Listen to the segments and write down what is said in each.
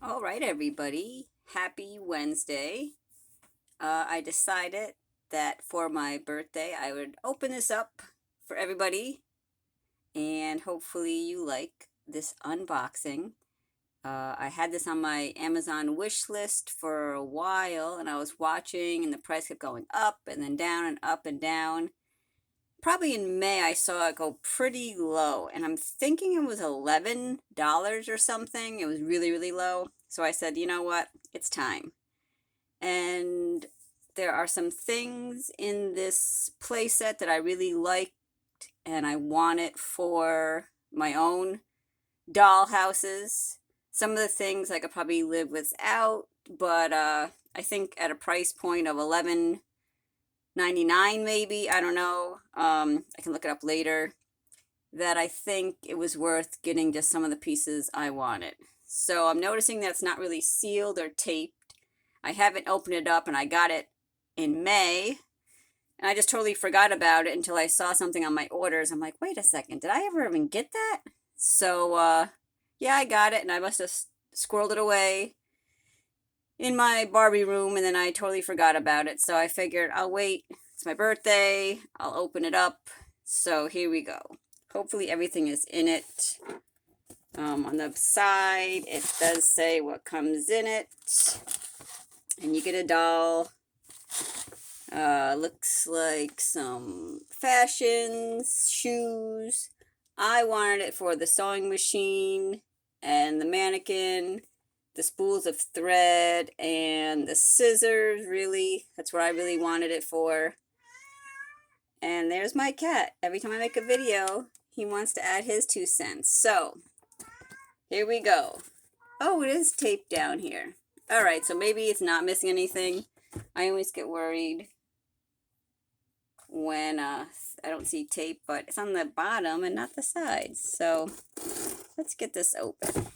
All right, everybody. Happy Wednesday. I decided that for my birthday, I would open this up for everybody, and hopefully, you like this unboxing. I had this on my Amazon wish list for a while, and I was watching, and the price kept going up and then down and up and down. Probably in May, I saw it go pretty low, and I'm thinking it was $11 or something. It was really, really low. So I said, you know what? It's time. And there are some things in this playset that I really liked, and I want it for my own doll houses. Some of the things I could probably live without, but I think at a price point of 11.99 maybe, I don't know. I can look it up later. That I think it was worth getting just some of the pieces I wanted. So I'm noticing that's not really sealed or taped. I haven't opened it up, and I got it in May, and I just totally forgot about it until I saw something on my orders. I'm like, wait a second, did I ever even get that? So yeah, I got it, and I must have squirreled it away in my Barbie room, and then I totally forgot about it. So I figured I'll wait. It's my birthday. I'll open it up. So here we go. Hopefully everything is in it. On the side, it does say what comes in it. And you get a doll. Looks like some fashions, shoes. I wanted it for the sewing machine and the mannequin, the spools of thread, and the scissors, really. That's what I really wanted it for. And there's my cat. Every time I make a video, he wants to add his 2 cents. So, here we go. Oh, it is taped down here. All right, so maybe it's not missing anything. I always get worried when I don't see tape, but it's on the bottom and not the sides. So let's get this open.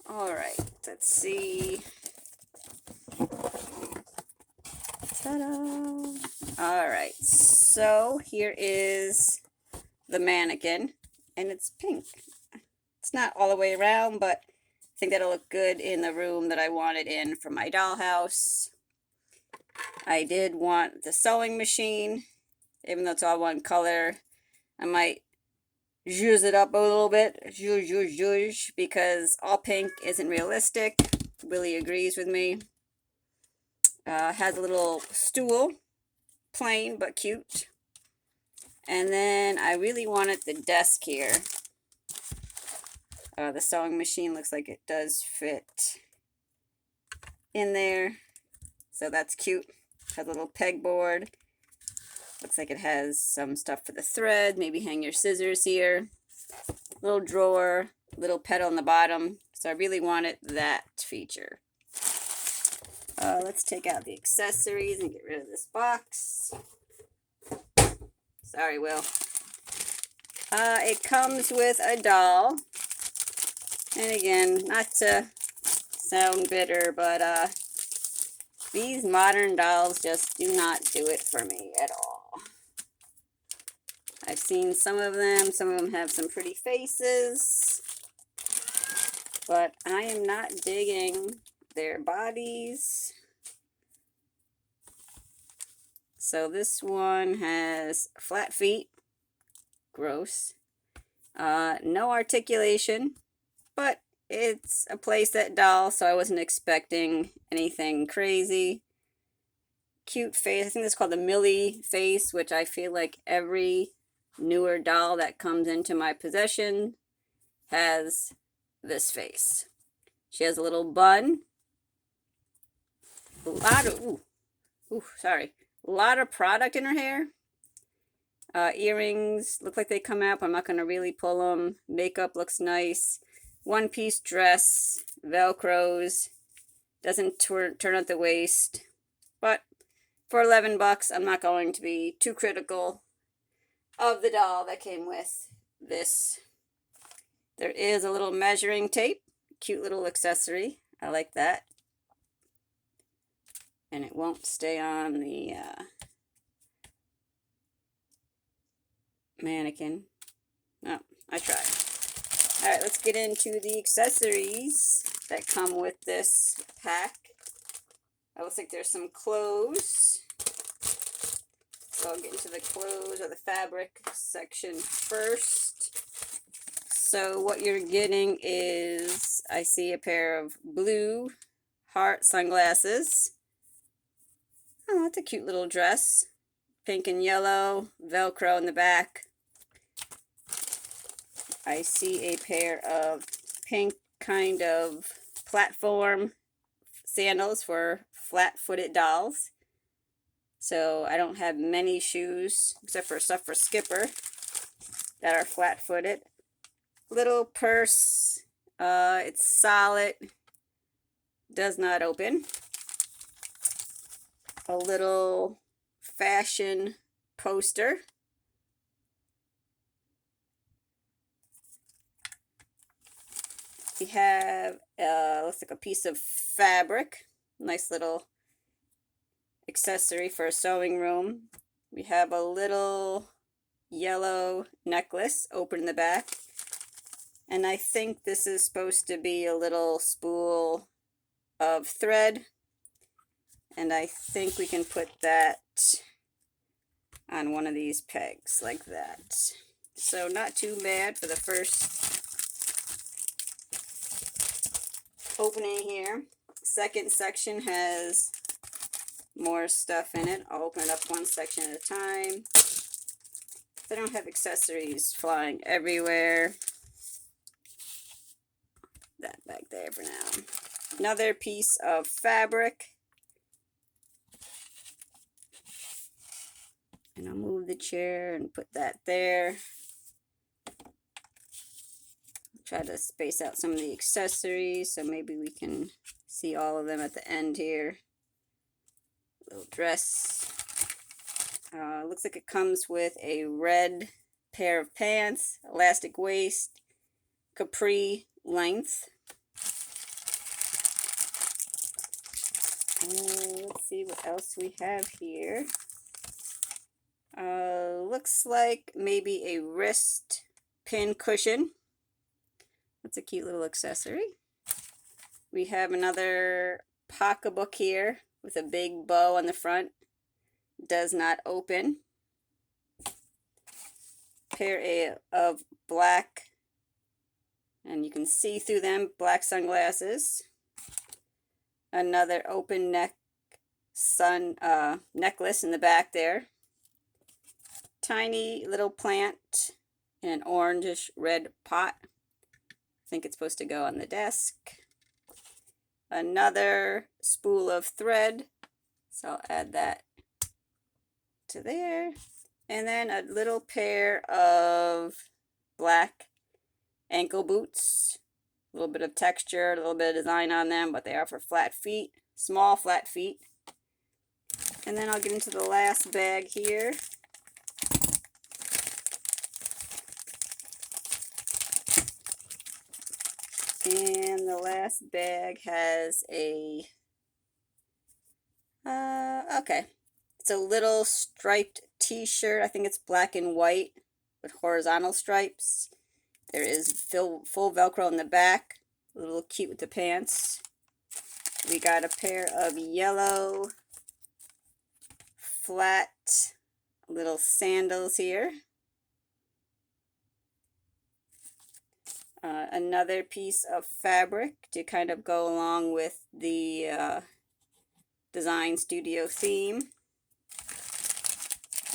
All right, let's see. Ta-da! All right, so here is the mannequin, and it's pink. It's not all the way around, but I think that'll look good in the room that I want it in for my dollhouse. I did want the sewing machine, even though it's all one color. I might zhuzh it up a little bit, zhuzh, zhuzh, zhuzh, because all pink isn't realistic. Willie agrees with me. Has a little stool, plain but cute. And then I really wanted the desk here. The sewing machine looks like it does fit in there, so that's cute. Has a little pegboard. Looks like it has some stuff for the thread. Maybe hang your scissors here. Little drawer, little pedal on the bottom. So I really wanted that feature. Let's take out the accessories and get rid of this box. Sorry, Will. It comes with a doll. And again, not to sound bitter, but these modern dolls just do not do it for me at all. I've seen some of them have some pretty faces, but I am not digging their bodies. So this one has flat feet, gross, no articulation, but it's a playset doll, so I wasn't expecting anything crazy. Cute face. I think this is called the Millie face, which I feel like every newer doll that comes into my possession has this face. She has a little bun. A lot of product in her hair. Earrings look like they come out, but I'm not going to really pull them. Makeup looks nice. One-piece dress, Velcros. Doesn't turn at the waist. But for $11, I'm not going to be too critical of the doll that came with this. There is a little measuring tape. Cute little accessory. I like that. And it won't stay on the mannequin. Oh, I tried. All right, let's get into the accessories that come with this pack. It looks like there's some clothes. So I'll get into the clothes or the fabric section first. So what you're getting is, I see a pair of blue heart sunglasses. Oh, that's a cute little dress. Pink and yellow, Velcro in the back. I see a pair of pink kind of platform sandals for flat-footed dolls. So I don't have many shoes except for stuff for Skipper that are flat-footed. Little purse. It's solid. Does not open. A little fashion poster. We have looks like a piece of fabric. Nice little accessory for a sewing room. We have a little yellow necklace open in the back. And I think this is supposed to be a little spool of thread. And I think we can put that on one of these pegs like that. So not too bad for the first opening here. Second section has more stuff in it. I'll open it up one section at a time. They don't have accessories flying everywhere. That back there for now. Another piece of fabric. And I'll move the chair and put that there. Try to space out some of the accessories so maybe we can see all of them at the end here. Little dress. Looks like it comes with a red pair of pants, elastic waist, capri length. Let's see what else we have here. Looks like maybe a wrist pin cushion. That's a cute little accessory. We have another pocketbook here with a big bow on the front. Does not open. Pair of black, and you can see through them, black sunglasses. Another open neck necklace in the back there. Tiny little plant in an orangish red pot. I think it's supposed to go on the desk. Another spool of thread, so I'll add that to there. And then a little pair of black ankle boots. A little bit of texture, a little bit of design on them, but they are for flat feet, small flat feet. And then I'll get into the last bag here. And the last bag has a, okay. It's a little striped t-shirt. I think it's black and white with horizontal stripes. There is full Velcro in the back. A little cute with the pants. We got a pair of yellow flat little sandals here. Another piece of fabric to kind of go along with the design studio theme.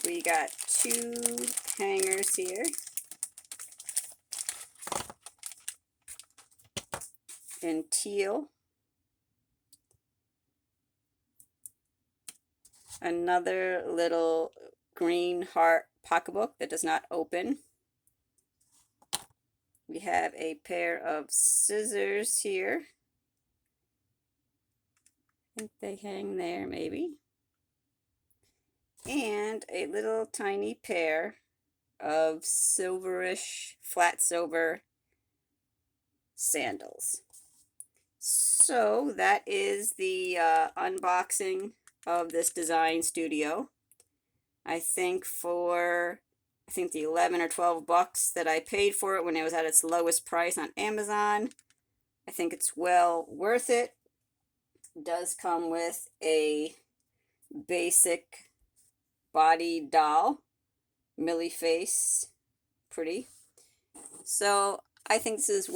We got two hangers here. In teal. Another little green heart pocketbook that does not open. We have a pair of scissors here. I think they hang there maybe. And a little tiny pair of silverish, flat silver sandals. So that is the unboxing of this design studio. I think for I think the 11 or 12 bucks that I paid for it when it was at its lowest price on Amazon. I think it's well worth it. It does come with a basic body doll, Millie face, pretty. So I think this is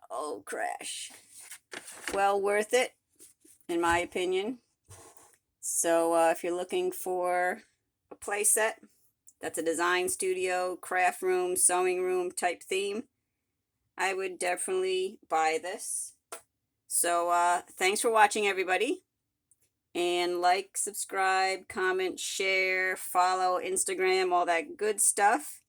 oh crash, well worth it in my opinion. So if you're looking for a play set that's a design studio, craft room, sewing room type theme, I would definitely buy this. So thanks for watching, everybody. And like, subscribe, comment, share, follow, Instagram, all that good stuff.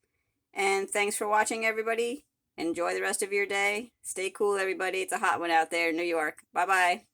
And thanks for watching, everybody. Enjoy the rest of your day. Stay cool, everybody. It's a hot one out there in New York. Bye-bye.